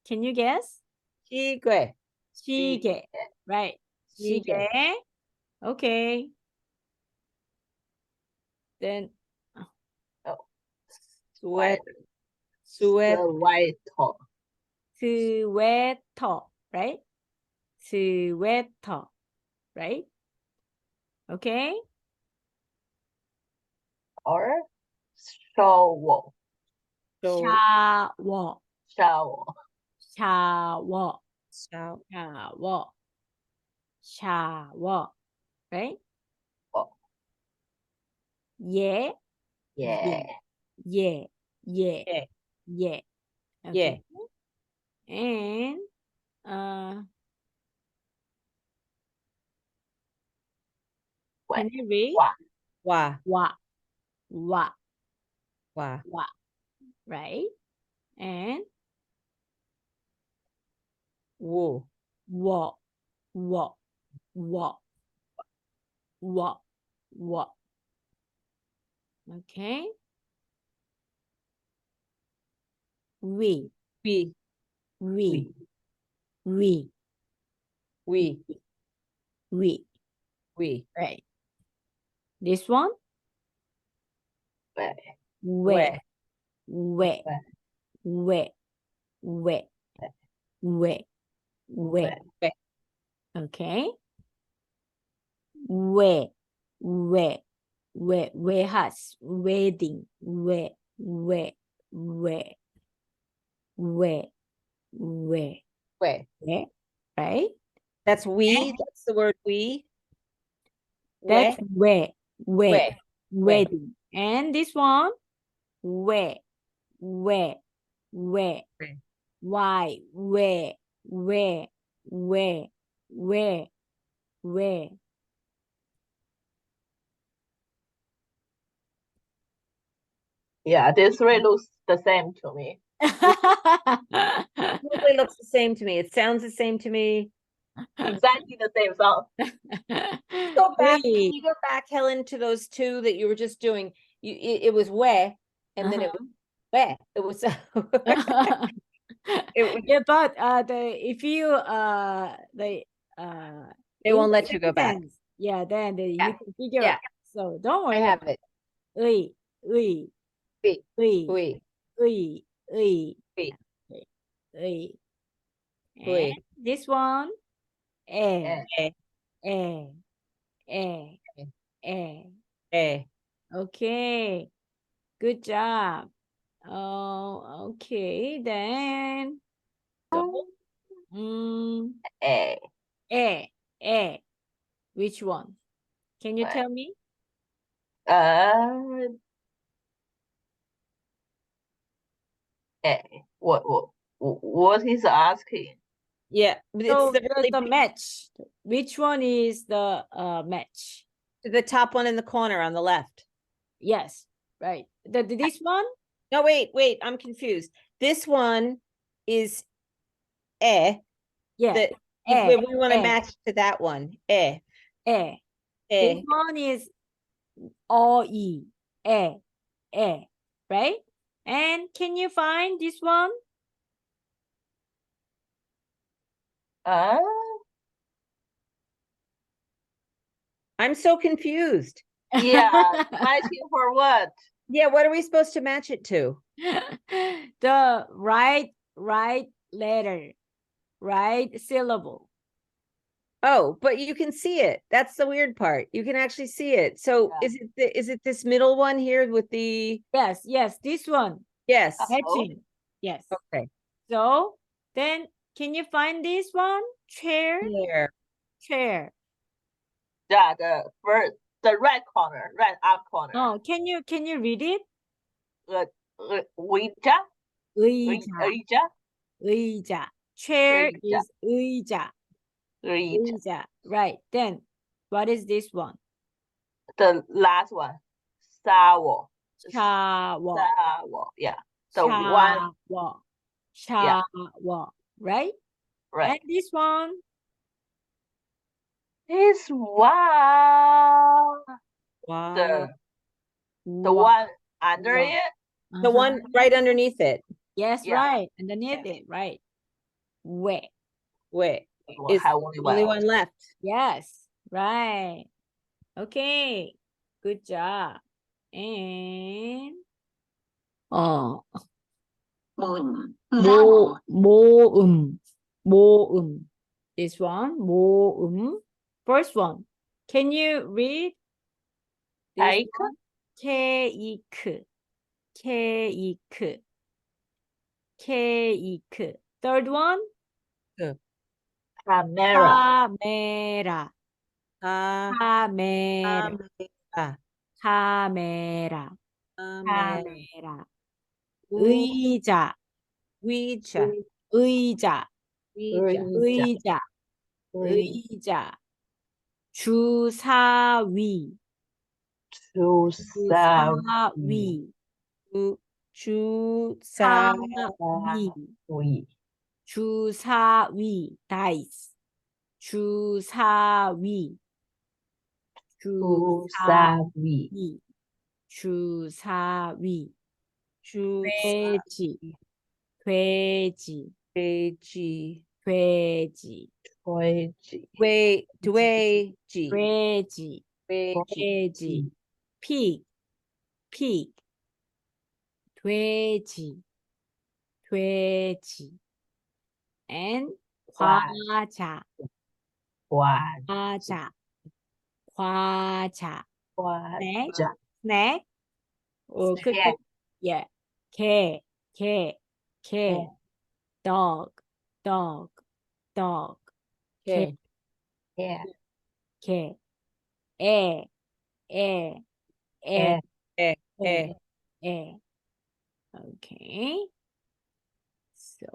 Can you guess? 시계. 시계. Right. 시계. Okay. Then sweater. sweater, right? Sweater, right? Okay. Or shower. Shower, Shower. shower, shower, shower, right? Oh. Yeah, Yeah. yeah, yeah, Yeah. yeah. Okay. And can you read? Wa. Wa. Wa, Wa. wa, right? And Wo. wa, wa, wa, wa, wa. Okay. We, We. we, we, We. we. We. Right. This one? Where. Where, where, where, where, where. Okay. Where, has wedding, where, Where. right? That's we. That's the word we. That's where, Where. wedding. And this one, where, why, where, Yeah, this three looks the same to me. It looks the same to me. It sounds the same to me. Exactly the same song. Go back. Can you go back, Helen, to those two that you were just doing? It was where, and then it was where. It was. Yeah, but if you they won't let you go back. Yeah, then you can figure Yeah. it. So don't worry. I have it. We. And this one, okay, good job. Oh, okay, then. So, which one? Can you tell me? What he's asking? Yeah, So it's the match. Which one is the match? The top one in the corner on the left. Yes, right. This one? No, wait, I'm confused. This one is yeah. We want to match to that one. This one is right? And can you find this one? I'm so confused. Yeah, matching for what? Yeah, what are we supposed to match it to? The right letter, right syllable. Oh, but you can see it. That's the weird part. You can actually see it. So is it this middle one here with the yes, this one. Yes. Matching. Yes. Okay. So then can you find this one? Chair. Yeah, the right corner, right up corner. Oh, can you read it? 의자. Chair is 의자. Right. Then what is this one? The last one. Shower. Yeah. Shower. Right? Right. And this one? This one. Wow. The one under it? The one right underneath it. Yes, right. Underneath it, right. 왜. Wait. We'll It's have only only one. one left. Yes, right. Okay, good job. And 모음. This one, 모음. First one. Can you read this Cake. one? 케이크. 케이크. 케이크. Third one? Camera. 카메라. 아, 카메라. 아, 카메라. 카메라. 카메라. 의자. 위자. 의자. 위자. 의자. 의자. 주사위. 주사위. 주사위. 위. 주사위. 다이스. 주사위. 주사위. 주사위. 주사위. 돼지. 돼지. 돼지. 돼지. 돼지. 돼지. 돼지. 돼지. pig. pig. 돼지. 돼지. and 과자. 과자. 과자. 과자. snack. 어, 그, snack. yeah. 개. dog. 개. 개. 개. 애. 에. Okay. So